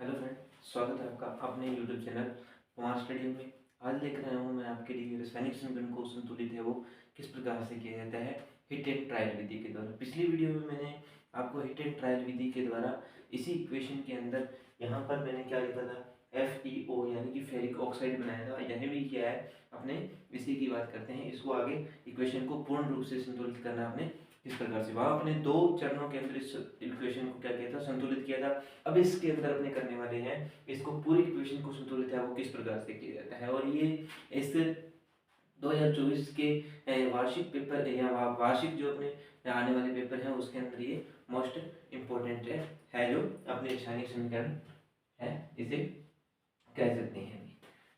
Hello friend, स्वागत है आपका अपने यूट्यूब चैनल कुमार स्टडी में। आज लेकर आया हूँ मैं आपके लिए रासायनिक समीकरण को संतुलित है वो किस प्रकार से किया जाता है हिट एंड ट्रायल विधि के द्वारा। पिछली वीडियो में मैंने आपको हिट एंड ट्रायल विधि के द्वारा इसी इक्वेशन के अंदर यहाँ पर मैंने क्या लिखा था, FeO यानी कि फेरिक ऑक्साइड बनाया था। यह भी क्या है, अपने इसी की बात करते हैं। इसको आगे इक्वेशन को पूर्ण रूप से संतुलित करना आपने इस प्रकार से, वहाँ अपने दो चरणों के अंदर इस इक्वेशन को क्या किया था, संतुलित किया था। अब इसके अंदर अपने करने वाले हैं, इसको पूरी इक्वेशन को संतुलित है वो किस प्रकार से किया जाता है। और ये इस 2024 के वार्षिक पेपर या वार्षिक जो अपने आने वाले पेपर हैं उसके अंदर ये मोस्ट इम्पोर्टेंट है जो अपने रासायनिक समीकरण है, इसे कह सकते हैं।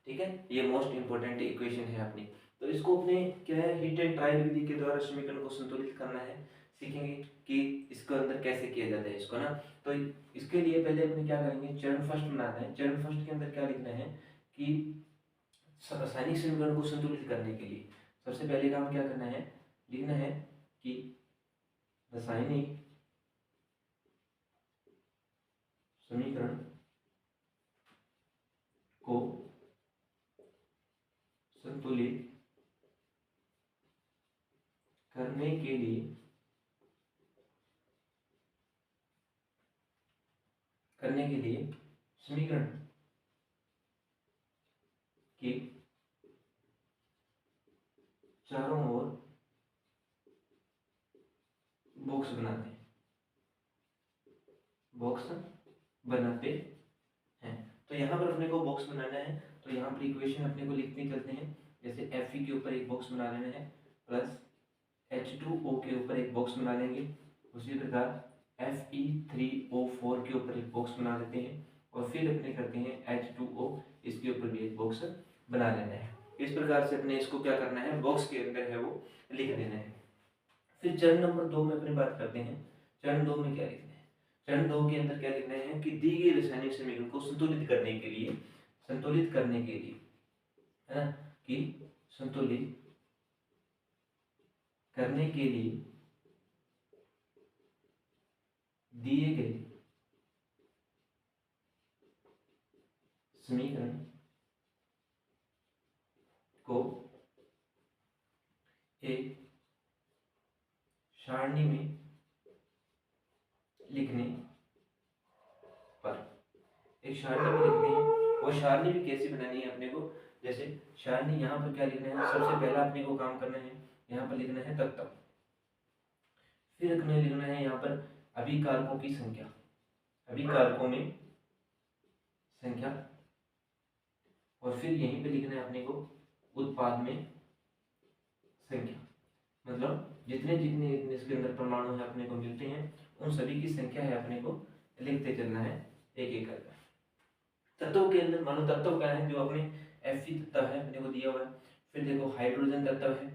ठीक है, ये मोस्ट इम्पोर्टेंट इक्वेशन है अपनी। तो इसको अपने क्या है, हिट एंड ट्रायल विधि के द्वारा समीकरण को संतुलित करना है। सीखेंगे कि इसके अंदर कैसे किया जाता है इसको ना। तो इसके लिए पहले अपने क्या करेंगे, चरण फर्स्ट बनाना है। चरण फर्स्ट के अंदर क्या लिखना है कि रासायनिक समीकरण को संतुलित करने के लिए सबसे पहले काम क्या करना है, लिखना है कि रासायनिक समीकरण को संतुलित करने के लिए समीकरण के चारों ओर बॉक्स बनाते हैं। तो यहाँ पर अपने को बॉक्स बनाना है, तो यहाँ पर इक्वेशन अपने को लिखते चलते हैं। जैसे Fe के ऊपर एक बॉक्स बना लेना है, प्लस H2O के ऊपर एक बॉक्स बना लेंगे। उसी प्रकार Fe3O4 के ऊपर एक बॉक्स बना लेते हैं, और फिर अपने करते हैं H2O, इसके ऊपर भी एक बॉक्स बना लेना है। इस प्रकार से अपने इसको क्या करना है, बॉक्स के अंदर है वो लिख देना है। फिर चरण नंबर 2 में अपनी बात करते हैं। चरण 2 में क्या लिखना है, चरण 2 के अंदर क्या लिखना है कि दी गई रासायनिक समीकरण को संतुलित करने के लिए है ना, कि संतुलित करने के लिए दिए गए समीकरण को एक सारणी में लिखने हैं। वो सारणी भी कैसे बनानी है अपने को, जैसे सारणी यहाँ पर क्या लिखना है, सबसे पहला अपने को काम करना है, यहाँ पर लिखना है तत्व। फिर अपने लिखना है यहाँ पर अभिकारकों की संख्या, अभिकारकों में संख्या। और फिर यहीं पे लिखना है अपने को उत्पाद में संख्या, मतलब जितने जितने इसके अंदर परमाणु है अपने को मिलते हैं उन सभी की संख्या है अपने को लिखते चलना है एक एक करके। तत्व के अंदर मानो तत्व क्या है, जो अपने Fe तत्व है अपने को दिया हुआ है। फिर देखो हाइड्रोजन तत्व है,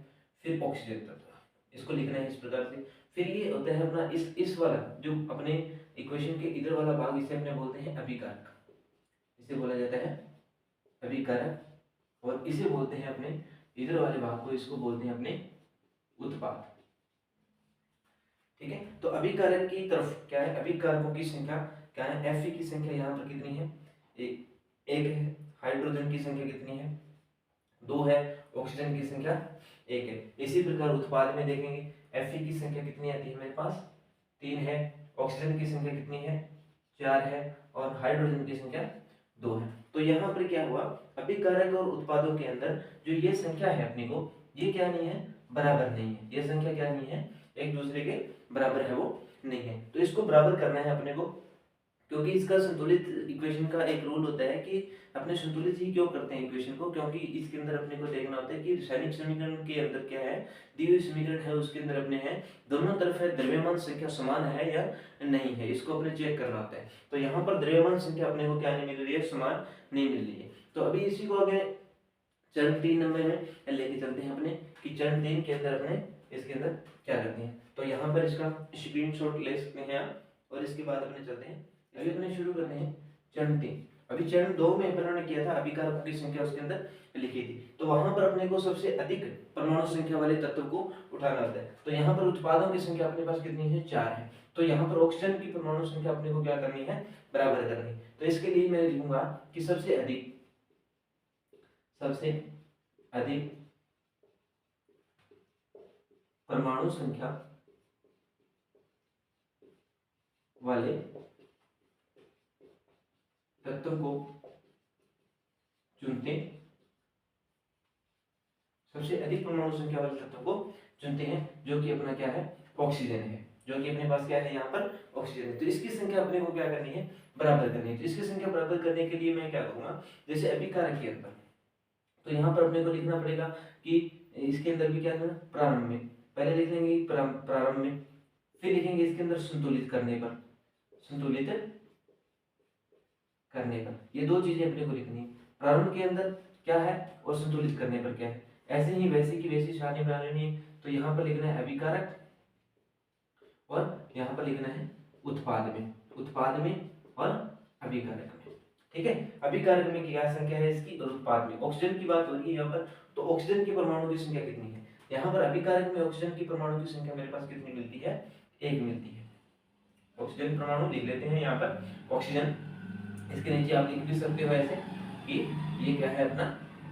फिर ऑक्सीजन तत्व, इसको लिखना है इस प्रकार से। फिर ये होता है अपना इस वाला जो अपने इक्वेशन के इधर वाला भाग, इसे अपने बोलते हैं अभिकारक, इसे बोला जाता है अभिकारक। और इसे बोलते हैं अपने इधर वाले भाग को, इसको बोलते हैं अपने उत्पाद। ठीक है, तो अभिकारक की तरफ क्या है, अभिकारकों की संख्या क्या है, Fe की संख्या यहाँ पर कितनी है, एक है। हाइड्रोजन की संख्या कितनी है, 2 है। ऑक्सीजन की संख्या 1 है। इसी प्रकार उत्पाद में देखेंगे Fe की संख्या कितनी आती है मेरे पास, 3 है। ऑक्सीजन की संख्या कितनी है, 4 है। और हाइड्रोजन की संख्या 2 है। तो यहाँ पर क्या हुआ, अभिकारक और उत्पादों के अंदर जो ये संख्या है अपनी को, ये क्या नहीं है, बराबर नहीं है। ये संख्या क्या नहीं है, एक दूसरे के बराबर है वो नहीं है। तो इसको बराबर करना है अपने को, क्योंकि इसका संतुलित इक्वेशन का एक रूल होता है कि अपने संतुलित ही क्यों करते हैं इक्वेशन को, क्योंकि इसके अंदर अपने को देखना होता है कि रासायनिक समीकरण के अंदर क्या है, दी हुई समीकरण है उसके अंदर अपने है दोनों तरफ है द्रव्यमान संख्या समान है या नहीं है, इसको अपने चेक करना होता है। तो यहाँ पर द्रव्यमान संख्या अपने को क्या नहीं मिल रही है, समान नहीं मिल रही है। तो अभी इसी को आगे चरण 3 नंबर में लेके चलते हैं अपने, कि चरण 3 के अंदर अपने इसके अंदर क्या करते हैं। तो यहाँ पर इसका स्क्रीनशॉट ले सकते हैं आप, और इसके बाद अपने चलते हैं। अभी अपने शुरू करते हैं चरण 3। अभी चरण 2 में अपन ने किया था अभिकारकों की संख्या उसके अंदर लिखी थी, तो वहां पर अपने को सबसे अधिक परमाणु संख्या वाले तत्व को उठाना होता है। तो यहाँ पर उत्पादों की संख्या अपने पास कितनी है, 4 है। तो यहाँ पर ऑक्सीजन की परमाणु संख्या अपने को क्या करनी है, बराबर करनी है। तो इसके लिए मैं लिखूंगा कि सबसे अधिक परमाणु संख्या वाले तत्व को चुनते, सबसे अधिक परमाणु संख्या वाले तत्व को चुनते हैं, जो कि अपना क्या है, ऑक्सीजन है, जो कि अपने पास क्या है, यहाँ पर ऑक्सीजन है। तो इसकी संख्या अपने को क्या करनी है, बराबर करनी है। तो इसकी संख्या बराबर करने के लिए मैं क्या करूंगा, जैसे अभिकारक के अंदर, तो यहाँ पर अपने को लिखना पड़ेगा कि इसके अंदर भी क्या करना, प्रारंभ में, पहले लिख लेंगे प्रारंभ में, फिर लिखेंगे इसके अंदर संतुलित करने पर, ये दो चीजें अपने को लिखनी है, प्रारंभ के अंदर क्या है और संतुलित करने पर क्या है। ऐसे ही वैसी की वैसी सारणी बना लेनी है। तो यहाँ पर लिखना है अभिकारक और यहाँ पर लिखना है उत्पाद में और अभिकारक में। ठीक है, अभिकारक में क्या संख्या है इसकी और उत्पाद में, ऑक्सीजन की बात हो रही है यहाँ पर, तो ऑक्सीजन की परमाणु की संख्या कितनी है, यहाँ पर अभिकारक में ऑक्सीजन की परमाणु की संख्या मेरे पास कितनी मिलती है, 1 मिलती है। ऑक्सीजन परमाणु लिख लेते हैं यहाँ पर, ऑक्सीजन, इसके नीचे आप लिख भी सकते हो ऐसे कि ये क्या है, अपना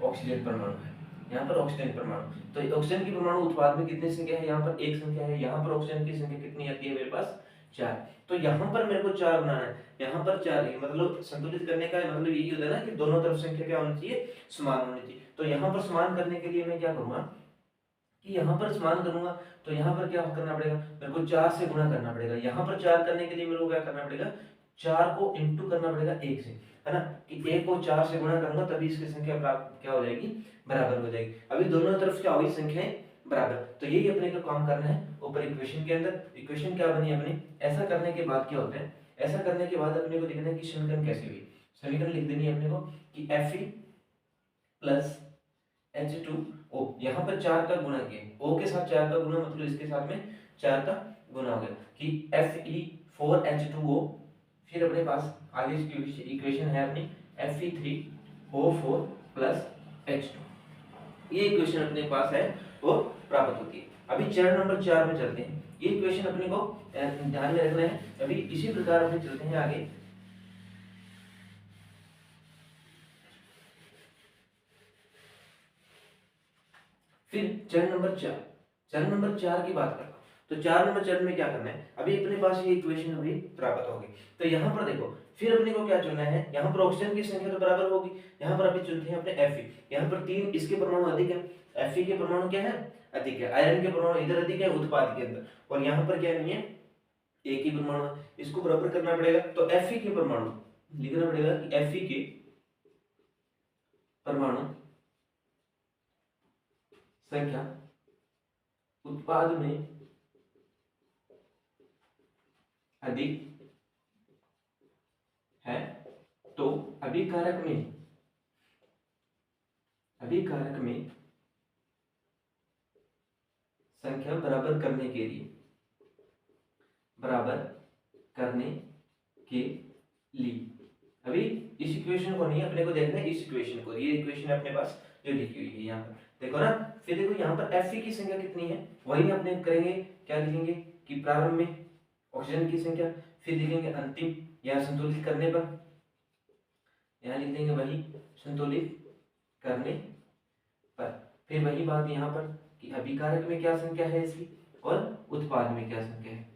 ऑक्सीजन परमाणु है, यहाँ पर ऑक्सीजन परमाणु। तो ऑक्सीजन की परमाणु उत्पाद में कितनी संख्या है, यहाँ पर 1 संख्या है। यहाँ पर ऑक्सीजन की संख्या कितनी आती है मेरे पास, 4। तो यहाँ पर मेरे को 4 बनाना है, यहाँ पर 4 है, मतलब संतुलित करने का मतलब यही होता है ना कि दोनों तरफ संख्या क्या होनी चाहिए, समान होनी चाहिए। तो यहाँ पर समान करने के लिए मैं क्या करूंगा कि यहाँ पर समान करूंगा, तो यहाँ पर क्या करना पड़ेगा, मेरे को 4 से गुणा करना पड़ेगा। यहाँ पर 4 करने के लिए मेरे को क्या करना पड़ेगा, 4 को इंटू करना पड़ेगा 1 से, है ना, कि 1 को 4 से गुणा करूंगा तभी इसकी संख्या क्या हो जाएगी, बराबर हो जाएगी। अभी दोनों तरफ क्या होगी, संख्याएं बराबर। तो यही अपने को काम करना है ऊपर इक्वेशन के अंदर। इक्वेशन क्या बनी अपनी, ऐसा करने के बाद क्या होता है, ऐसा करने के बाद अपने को लिखना है कि समीकरण कैसे हुई। समीकरण लिख देनी है अपने को कि Fe प्लस H2O, यहाँ पर 4 का गुणा किया, O के साथ 4 का गुणा मतलब इसके साथ में 4 का गुणा हो गया कि Fe4H2O, फिर अपने पास आगे इसकी इक्वेशन है अपनी Fe3O4 प्लस H2, ये इक्वेशन अपने पास है वो प्राप्त होती है। अभी चरण नंबर 4 में चलते हैं, ये इक्वेशन अपने को ध्यान में रखना है। अभी इसी प्रकार अपने चलते हैं आगे। फिर चरण नंबर 4 की बात करता हूं। तो 4 नंबर चरण में क्या करना है, अभी अपने पास ये इक्वेशन अभी प्राप्त होगी। तो यहाँ पर देखो, फिर अपने को क्या चुनना है, यहाँ पर ऑक्सीजन की संख्या तो बराबर होगी, यहाँ पर अभी चुनते हैं अपने Fe, यहाँ पर 3 इसके परमाणु अधिक है, Fe के परमाणु क्या है, अधिक है, आयरन के परमाणु इधर अधिक है उत्पाद के अंदर, और यहाँ पर क्या नहीं है, एक ही परमाणु, इसको बराबर करना पड़ेगा। तो Fe के परमाणु लिखना पड़ेगा कि Fe के परमाणु संख्या उत्पाद में अधिक है, तो अभिकारक में संख्या बराबर करने के लिए अभी इस इक्वेशन को नहीं, अपने को देखना है इस इक्वेशन को, ये इक्वेशन अपने पास जो लिखी हुई है यहाँ पर देखो ना। फिर देखो यहाँ पर Fe की संख्या कितनी है, वही अपने करेंगे, क्या लिखेंगे कि प्रारंभ में ऑक्सीजन की संख्या, फिर लिखेंगे अंतिम या संतुलित करने पर, यहाँ लिख देंगे वही संतुलित करने पर, फिर वही बात यहाँ पर कि अभिकारक में क्या संख्या है इसकी और उत्पाद में क्या संख्या है,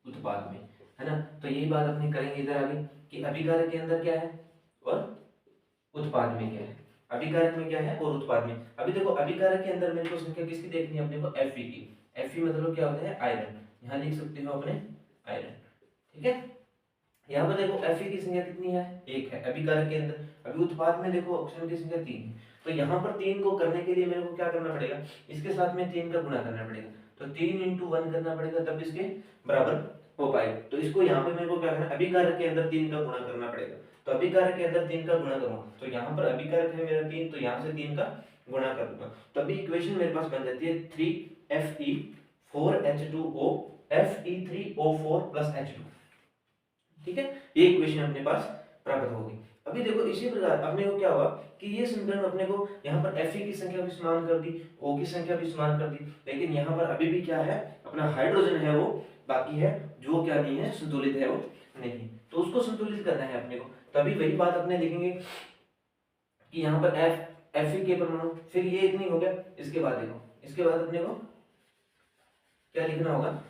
उत्पाद में, है ना। तो यही बात अपने करेंगे इधर आगे कि अभिकारक के अंदर क्या है और उत्पाद में क्या है, अभिकारक में क्या है और उत्पाद में। अभी देखो अभिकारक के अंदर मेरे को संख्या किसकी देखनी है, अपने को Fe की। Fe मतलब क्या होता है, आयरन, यहाँ लिख सकते हो अपने आयरन, ठीक है। यहाँ पर देखो Fe की संख्या कितनी है, 1 है अभिकारक के अंदर। अभी उत्पाद में देखो ऑक्सीजन की संख्या 3 है, तो यहाँ पर 3 को करने के लिए मेरे को क्या करना पड़ेगा, इसके साथ में 3 का गुणा करना पड़ेगा, तो 3 × 1 करना पड़ेगा, तब इसके बराबर हो पाएगा। तो इसको यहाँ पे मेरे को क्या करना है, अभिकारक के अंदर 3 का गुणा करना पड़ेगा, तो अभिकारक के अंदर 3 का गुणा करूंगा, तो यहाँ पर अभिकारक है मेरा 3, तो यहाँ से 3 का गुणा कर दूंगा, तो अभी इक्वेशन मेरे पास बन जाती है 3Fe4H2O Fe3O4 प्लस H2, ठीक है। ये इक्वेशन अपने पास प्राप्त होगी। अभी देखो इसी प्रकार अपने को क्या हुआ कि ये समीकरण अपने को यहाँ पर Fe की संख्या भी समान कर दी, O की संख्या भी समान कर दी, लेकिन यहाँ पर अभी भी क्या है, अपना हाइड्रोजन है वो बाकी है, जो क्या नहीं है, संतुलित है वो नहीं, तो उसको संतुलित करना है अपने को। तभी वही बात अपने देखेंगे कि यहाँ पर Fe के परमाणु, फिर ये इतनी हो गया, इसके बाद देखो, इसके बाद अपने को क्या लिखना होगा,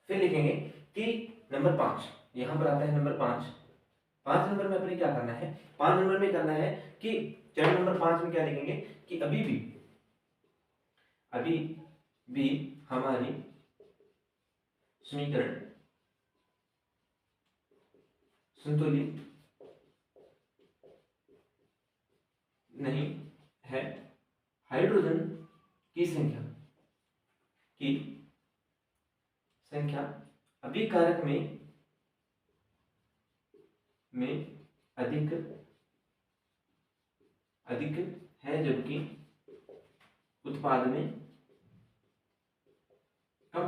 फिर लिखेंगे कि नंबर 5, यहाँ पर आता है नंबर 5। 5 नंबर में अपने क्या करना है, 5 नंबर में करना है कि चरण नंबर 5 में क्या लिखेंगे कि अभी भी हमारी समीकरण संतुलित नहीं है, हाइड्रोजन की संख्या अभिकारक में अधिक है, जबकि उत्पाद में कम।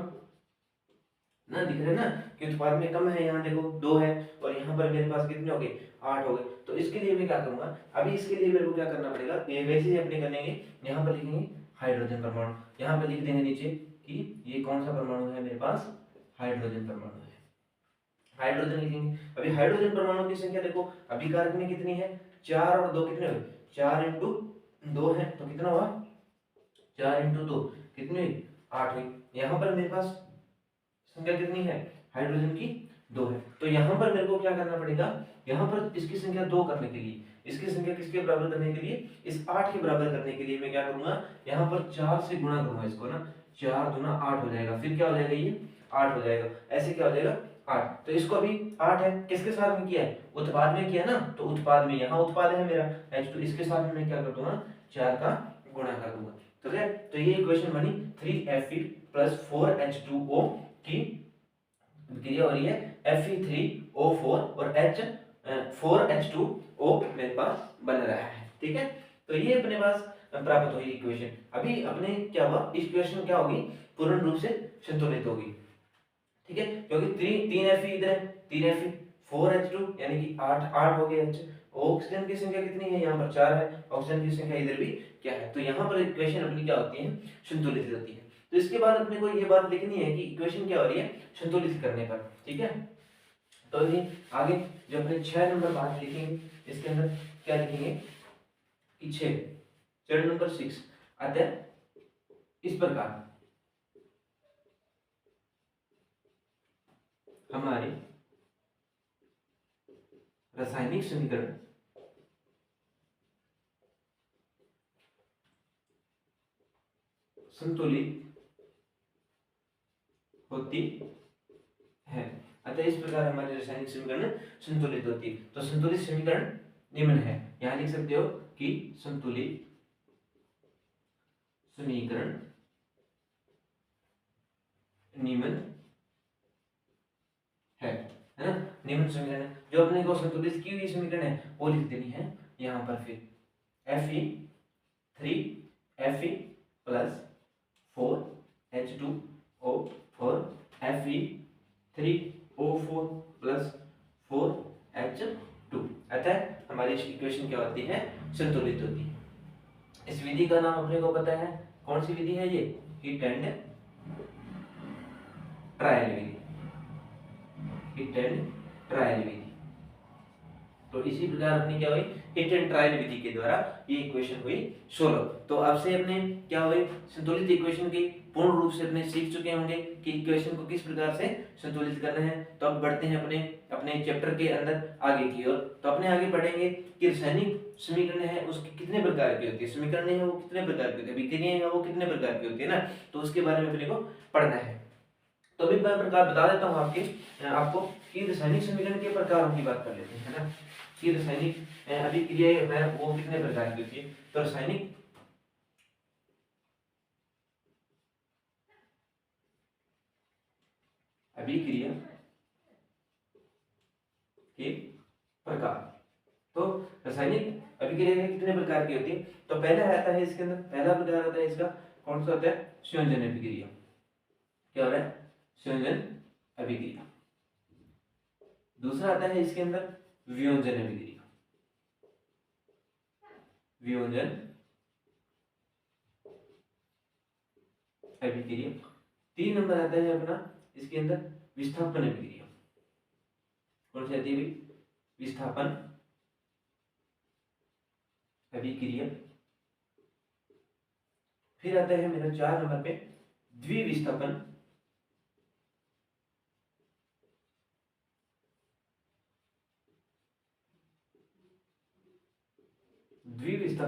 ना दिख रहा है ना कि उत्पाद में कम है, यहाँ देखो 2 है और यहाँ पर मेरे पास कितने हो गए, 8 हो गए। तो इसके लिए मैं क्या करूंगा, अभी इसके लिए मेरे को क्या करना पड़ेगा, ये वैसे ही अपने करेंगे, यहाँ पर लिखेंगे हाइड्रोजन परमाणु, यहाँ पर लिख देंगे नीचे कि ये कौन सा परमाणु है मेरे पास, हाइड्रोजन परमाणु है, हाइड्रोजन लिखेंगे। अभी हाइड्रोजन परमाणु की संख्या देखो अभिकारक में कितनी है, 4 और 2 कितने हुए, 4 इंटू 2 है तो कितना हुआ, 4 इंटू 2 कितने, 8 हुई। यहाँ पर मेरे पास संख्या कितनी है, हाइड्रोजन की 2 है, तो यहाँ पर मेरे को क्या करना पड़ेगा, यहाँ पर इसकी संख्या 2 करने के लिए, इसकी संख्या किसके बराबर करने के लिए, इस 8 के बराबर करने के लिए मैं क्या करूंगा, यहाँ पर 4 से गुणा करूंगा इसको ना, 4 दूना 8 हो जाएगा, फिर क्या हो जाएगा, ये 8 हो जाएगा, ऐसे क्या हो जाएगा 8। तो इसको अभी 8 है, किसके साथ में किया है, उत्पाद में किया ना, तो उत्पाद में, यहाँ उत्पाद है मेरा H2, इसके साथ में मैं क्या कर दूंगा, 4 का गुणा कर दूंगा। ठीक है, तो ये इक्वेशन बनी 3Fe प्लस 4H2O की क्रिया हो रही है, Fe3O4 और H4H2O मेरे पास बन रहा है। ठीक है, तो ये अपने पास प्राप्त हुई इक्वेशन। अभी अपने क्या हुआ, इक्वेशन क्या होगी, पूर्ण रूप से संतुलित होगी। ठीक है, क्योंकि 3Fe इधर है, 3Fe 4H2 यानी कि 8 हो गया H। ऑक्सीजन की संख्या कितनी है, यहाँ पर 4 है, ऑक्सीजन की संख्या इधर भी क्या है, तो यहाँ पर इक्वेशन अपनी क्या होती है, संतुलित होती है। तो इसके बाद अपने को ये बात लिखनी है कि इक्वेशन क्या हो रही है, संतुलित करने पर। ठीक है, तो ये आगे जो अपने 6 नंबर बात लिखेंगे, इसके अंदर क्या लिखेंगे कि 6 चरण नंबर 6 आता है इस प्रकार, हमारे रासायनिक समीकरण संतुलित होती है, अतः इस प्रकार हमारी रासायनिक समीकरण संतुलित होती है। तो संतुलित समीकरण निम्न है, यहां लिख सकते हो कि संतुलित समीकरण निम्न है ना, निम्न समीकरण है, जो अपने को संतुलित की हुई समीकरण है वो लिख देनी है यहाँ पर। फिर Fe3Fe प्लस 4H2O और Fe3O4 प्लस 4H2, अतः हमारी इक्वेशन क्या होती है, संतुलित होती है। इस विधि का नाम अपने को पता है, कौन सी विधि है ये, हिट एंड ट्रायल विधि, हिट एंड ट्रायल विधि। तो इसी प्रकार अपनी क्या हुई, हिट एंड ट्रायल विधि के द्वारा ये इक्वेशन हुई 16। तो आपसे अपने क्या हुए, संतुलित इक्वेशन की पूर्ण रूप से अपने सीख चुके होंगे कि इक्वेशन को किस प्रकार से संतुलित करना है। तो अब बढ़ते हैं अपने अपने चैप्टर के अंदर आगे की ओर। तो अपने आगे पढ़ेंगे कि रासायनिक समीकरण है उसकी कितने प्रकार की होती है, समीकरण है वो कितने प्रकार की होती है, अभिक्रियाएं है वो कितने प्रकार की होती है ना, तो उसके बारे में अपने को पढ़ना है। तो अभी मैं प्रकार बता देता हूँ आपको कि रासायनिक समीकरण के प्रकारों की बात कर लेते हैं, है ना, कि रासायनिक अभिक्रियाएं है वो कितने प्रकार की होती है। तो रासायनिक अभिक्रिया के प्रकार, तो रासायनिक अभिक्रिया कितने प्रकार की होती है। तो पहला आता है इसके अंदर, पहला प्रकार आता है इसका, कौन सा होता है, संयोजन अभिक्रिया। क्या हो रहा है, संयोजन अभिक्रिया। दूसरा आता है इसके अंदर वियोजन अभिक्रिया, वियोजन अभिक्रिया। 3 नंबर आता है अपना इसके अंदर विस्थापन अभिक्रिया। कौन सी आती है, विस्थापन अभिक्रिया। फिर आता है मेरा 4 नंबर पे द्विविस्थापन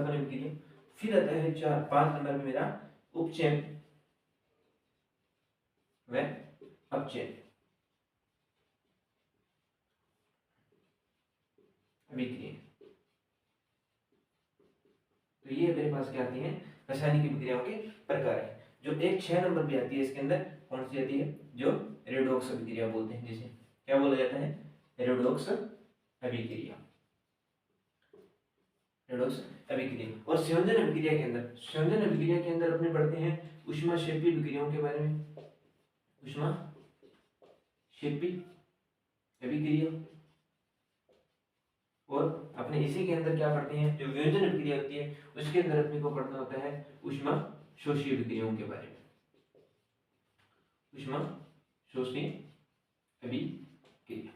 अभिक्रिया। फिर आता है 5 नंबर पे मेरा उपचयन व अपचयन अभिक्रिया। तो ये मेरे पास क्या आती है, रासायनिक अभिक्रियाओं के प्रकार है। जो एक 6 नंबर भी आती है इसके अंदर, कौन सी आती है, जो रेडॉक्स अभिक्रिया बोलते हैं, जिसे क्या बोला जाता है, रेडॉक्स अभिक्रिया, रेडॉक्स अभिक्रिया। और संयोजन अभिक्रिया के अंदर, संयोजन अभिक्रिया के अंदर अपने पढ़ते हैं ऊष्माक्षेपी अभिक्रियाओं के बारे में, ऊष्माक्षेपी अभिक्रिया। और अपने इसी के अंदर क्या पढ़ते हैं, जो वियोजन अभिक्रिया होती है उसके अंदर अपने को पढ़ना होता है ऊष्माशोषी अभिक्रियाओं के बारे में, ऊष्माशोषी अभिक्रिया।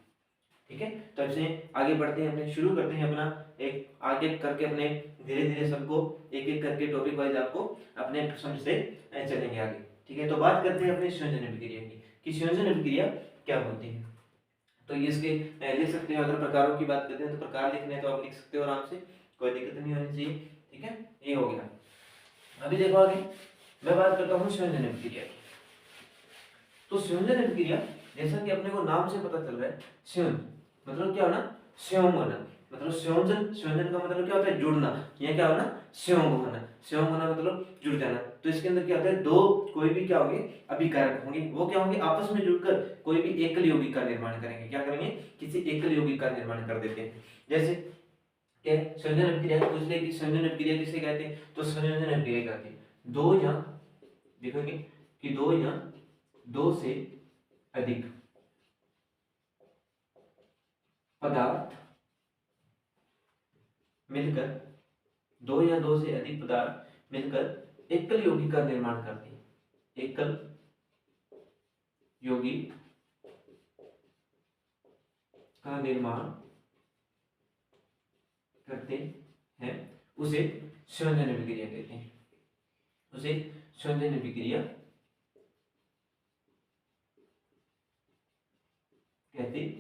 ठीक है, तो ऐसे आगे बढ़ते हैं, अपने शुरू करते हैं अपना एक आगे करके, अपने धीरे धीरे सबको एक एक करके टॉपिक वाइज आपको अपने समझ से चलेंगे आगे। ठीक है, तो बात करते हैं अपने संयोजन अभिक्रिया की, कि संयोजन अभिक्रिया क्या होती है। तो ये इसके लिख सकते हो, अगर प्रकारों की बात करते हैं तो प्रकार लिखने हैं तो आप लिख सकते हो आराम से, कोई दिक्कत नहीं होनी चाहिए। ठीक है, ये हो गया। अभी देखो आगे मैं बात करता हूँ संयोजन अभिक्रिया की। तो संयोजन अभिक्रिया, जैसा कि अपने को नाम से पता चल रहा है, संयोजन मतलब क्या होना, संयोग होना, मतलब संयोजन, संयोजन का मतलब क्या होता है, जुड़ना। यह क्या होना, संयोग होना, संयोग होना मतलब जुड़ जाना। तो इसके अंदर क्या होता है, दो कोई भी क्या होंगे, अभिकारक होंगे, वो क्या होंगे, आपस में जुड़कर कोई भी एकल यौगिक का निर्माण करेंगे। क्या करेंगे, किसी एकल यौगिक का निर्माण कर देते हैं। जैसे क्या संयोजन अभिक्रिया, पूछ ले कि संयोजन अभिक्रिया किसे कहते हैं, तो संयोजन अभिक्रिया कहते हैं दो या, देखोगे कि दो या दो से अधिक पदार्थ मिलकर, दो या दो से अधिक पदार्थ मिलकर एकल यौगिक का निर्माण करते हैं, एकल यौगिक का निर्माण करते हैं, उसे संयोजन अभिक्रिया कहते हैं, उसे संयोजन अभिक्रिया कहते हैं,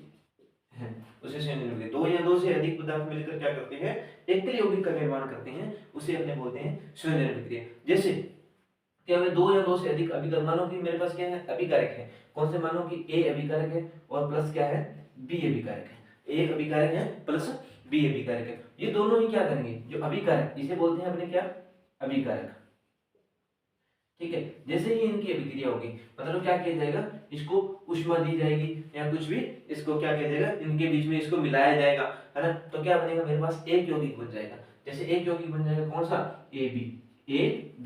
उसे संयोजन अभिक्रिया। दो या दो से अधिक पदार्थ मिलकर क्या करते हैं, एकल यौगिक का निर्माण करते हैं, उसे अपने बोलते हैं संयोजन अभिक्रिया। जैसे क्या है, दो या दो से अधिक अभिकारक, मानो कि मेरे पास क्या है, अभिकारक है, कौन से, मानो कि ए अभिकारक है और प्लस क्या है, बी अभिकारक है, ए अभिकारक है प्लस बी अभिकारक है। ये दोनों ही क्या करेंगे, जो अभिकारक, इसे बोलते हैं अपने क्या, अभिकारक। ठीक है, जैसे ही इनकी अभिक्रिया होगी, मतलब क्या किया जाएगा, इसको ऊष्मा दी जाएगी या कुछ भी, इसको क्या किया जाएगा, इनके बीच में इसको मिलाया जाएगा, है ना। तो क्या बनेगा, मेरे पास एक यौगिक बन जाएगा। जैसे एक यौगिक बन जाएगा कौन सा, ए बी,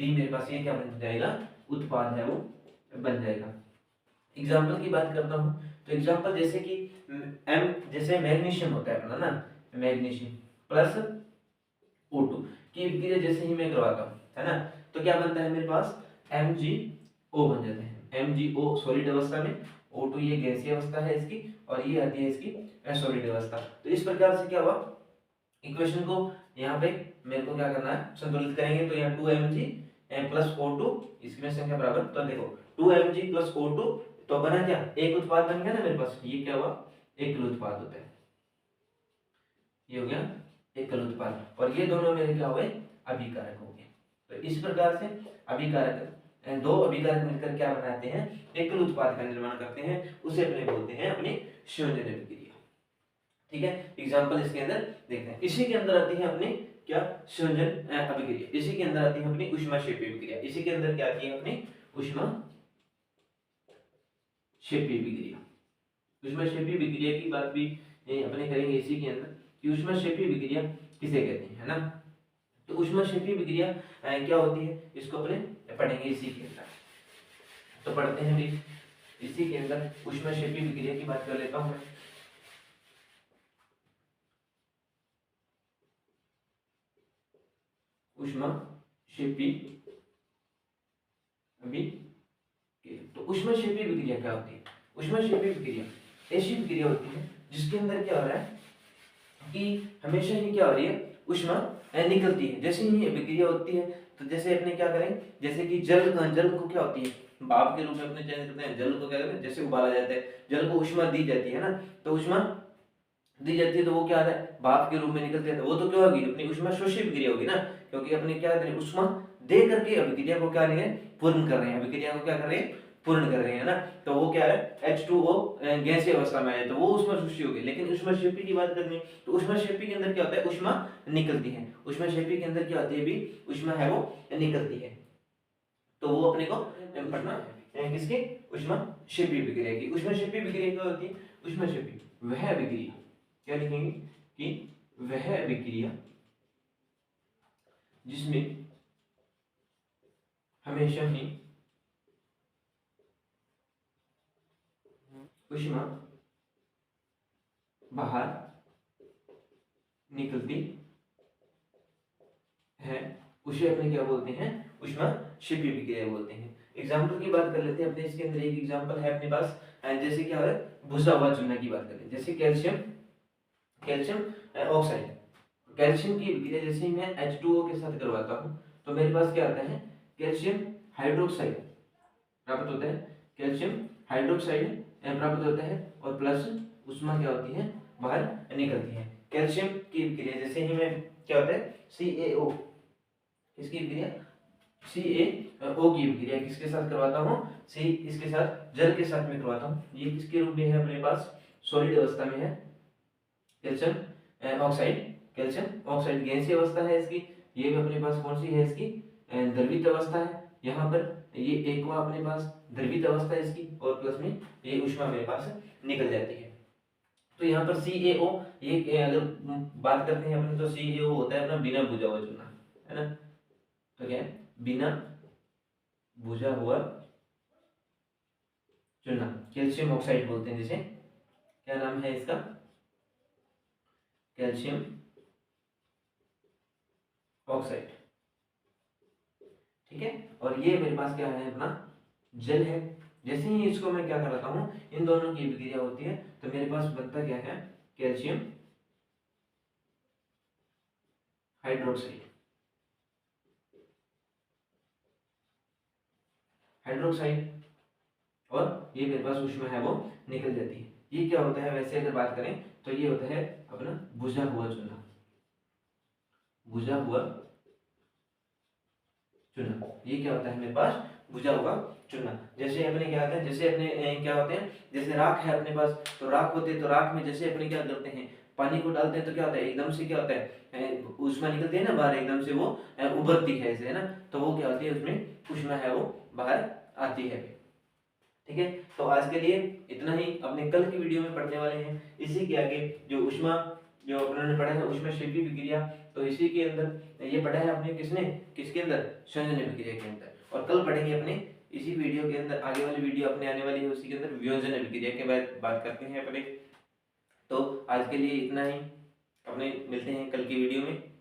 मेरे पास ये क्या बन जाएगा, उत्पाद है वो बन जाएगा। एग्जाम्पल की बात करता हूँ, तो एग्जाम्पल जैसे कि एम, जैसे मैग्नीशियम होता है अपना ना, मैग्नीशियम प्लस O2 की अभिक्रिया जैसे ही मैं करवाता हूँ, है ना, तो क्या बनता है मेरे पास, MgO बन जाते हैं। MgO सॉलिड अवस्था में, O2 ये गैसीय अवस्था है इसकी, और ये आती है इसकी सॉलिड अवस्था। तो इस प्रकार से क्या हुआ, इक्वेशन को यहाँ पे मेरे को क्या करना है, संतुलित करेंगे। तो यहाँ 2mg प्लस O2, इसकी में संख्या बराबर, तो देखो 2mg प्लस O2, तो बना क्या, एक उत्पाद बन गया ना मेरे पास, ये क्या हुआ, एकल उत्पाद होता है, ये हो गया एकल उत्पाद। और ये दोनों मेरे क्या हुए, अभिकारक हो गए। तो इस प्रकार से अभिकारक, दो अभिकारक मिलकर क्या बनाते हैं, एकल उत्पाद का निर्माण करते हैं, उसे अपने बोलते हैं अपनी संयोजन अभिक्रिया। ठीक है, एग्जांपल इसके अंदर देखते हैं। इसी के अंदर आती है अपनी क्या, संयोजन अभिक्रिया। इसी के अंदर आती है अपनी ऊष्माक्षेपी अभिक्रिया। इसी के अंदर क्या आती है अपनी ऊष्माक्षेपी अभिक्रिया। ऊष्माक्षेपी अभिक्रिया की बात भी अपने करेंगे इसी के अंदर, कि ऊष्माक्षेपी अभिक्रिया किसे कहते हैं, है ना। तो ऊष्माक्षेपी अभिक्रिया क्या होती है, इसको अपने पढ़ेंगे इसी के अंदर। तो पढ़ते हैं भी इसी के अंदर ऊष्माक्षेपी विक्रिया की बात कर लेता हूं मैं। ऊष्माक्षेपी तो ऊष्माक्षेपी विक्रिया क्या होती है? ऊष्माक्षेपी विक्रिया ऐसी विक्रिया होती है जिसके अंदर क्या हो रहा है कि हमेशा ही क्या हो रही है, ऊष्मा निकलती है। जैसे ही विक्रिया होती है तो जैसे अपने क्या करें, जैसे कि जल को क्या होती है, भाप के रूप में अपने चेंज करते हैं। जल को क्या करते हैं, जैसे उबाला जाता है, जल को ऊष्मा दी जाती है ना, तो ऊष्मा दी जाती है तो वो क्या आता है, भाप के रूप में निकलते हैं। तो वो तो क्या होगी, अपनी ऊष्मा शोषी विक्रिया होगी ना, क्योंकि अपने क्या करें, ऊष्मा दे करके अभिक्रिया को क्या नहीं पूर्ण कर रहे हैं, अभिक्रिया को क्या कर रहे हैं, पूर्ण कर रहे हैं ना। तो वो क्या है, H2O गैसीय अवस्था में है, तो वो ऊष्मा शोषी हो गई। लेकिन ऊष्माक्षेपी की बात करनी है तो ऊष्माक्षेपी के अंदर क्या होता है, ऊष्मा निकलती है। ऊष्माक्षेपी के अंदर क्या होती है, भी ऊष्मा है वो निकलती है। तो वो अपने को पढ़ना है किसकी, ऊष्माक्षेपी विक्रिया की। ऊष्माक्षेपी विक्रिया क्या होती है, ऊष्माक्षेपी वह विक्रिया, क्या लिखेंगे कि वह विक्रिया जिसमें हमेशा ही ऊष्मा बाहर निकलती है, उसे अपने क्या बोलते हैं, ऊष्माक्षेपी विक्रिया बोलते हैं। एग्जाम्पल की बात कर लेते हैं अपने, इसके अंदर एक एग्जाम्पल है अपने पास, जैसे क्या है, बुझा हुआ चूना की बात करें, जैसे कैल्शियम ऑक्साइड। कैल्शियम की विक्रिया जैसे ही मैं H2O के साथ करवाता हूँ तो मेरे पास क्या आता है, कैल्शियम हाइड्रोक्साइड प्राप्त होता है, कैल्शियम हाइड्रोक्साइड प्राप्त होता है, और प्लस ऊष्मा क्या होती है, बाहर निकलती है। कैल्शियम की विक्रिया जैसे ही मैं क्या होता है, CaO, इसकी विक्रिया CaO की विक्रिया किसके साथ करवाता हूँ, इसके साथ, जल के साथ में करवाता हूँ। ये किसके रूप में है, अपने पास सॉलिड अवस्था में है, कैल्शियम ऑक्साइड गैसीय अवस्था है इसकी। ये भी अपने पास कौन सी है, इसकी द्रवित अवस्था है। यहाँ पर ये एक्वा अपने पास द्रवित अवस्था है इसकी, और प्लस में ये ऊष्मा मेरे पास निकल जाती है। तो यहाँ पर CaO, ये अगर बात करते हैं अपने, तो CaO होता है अपना बिना बुझा हुआ चूना, है ना। तो क्या है, बिना बुझा हुआ चूना, कैल्शियम ऑक्साइड बोलते हैं जिसे। क्या नाम है इसका, कैल्शियम ऑक्साइड, ठीक है। और ये मेरे पास क्या है, अपना जल है। जैसे ही इसको मैं क्या कराता हूँ, इन दोनों की विक्रिया होती है, तो मेरे पास बनता क्या है, कैल्शियम हाइड्रोक्साइड, और ये मेरे पास ऊष्मा है वो निकल जाती है। ये क्या होता है, वैसे अगर बात करें तो ये होता है अपना बुझा हुआ चूना, ये क्या होता है मेरे पास, बुझा हुआ चूना। जैसे अपने क्या होता है, जैसे अपने क्या होते हैं, जैसे राख है अपने पास, तो राख होते हैं, तो राख में जैसे अपने क्या करते हैं, पानी को डालते हैं तो क्या होता है, एकदम से क्या होता है, ऊष्मा निकलती है ना बाहर, एकदम से वो उभरती है ऐसे, है ना। तो वो क्या होती है, उसमें ऊष्मा है वो बाहर आती है, ठीक है। तो आज के लिए इतना ही, अपने कल की वीडियो में पढ़ने वाले हैं इसी के आगे जो ऊष्मा, जो अपने पढ़ा है ऊष्माक्षेपी विक्रिया, तो इसी के अंदर ये पढ़ा है अपने किसने, किसके अंदर, संयोजन विक्रिया के अंदर। और कल पढ़ेंगे अपने इसी वीडियो के अंदर, आगे वाली वीडियो अपने आने वाली है उसी के अंदर वियोजन विक्रिया के बाद बात करते हैं अपने। तो आज के लिए इतना ही, अपने मिलते हैं कल की वीडियो में।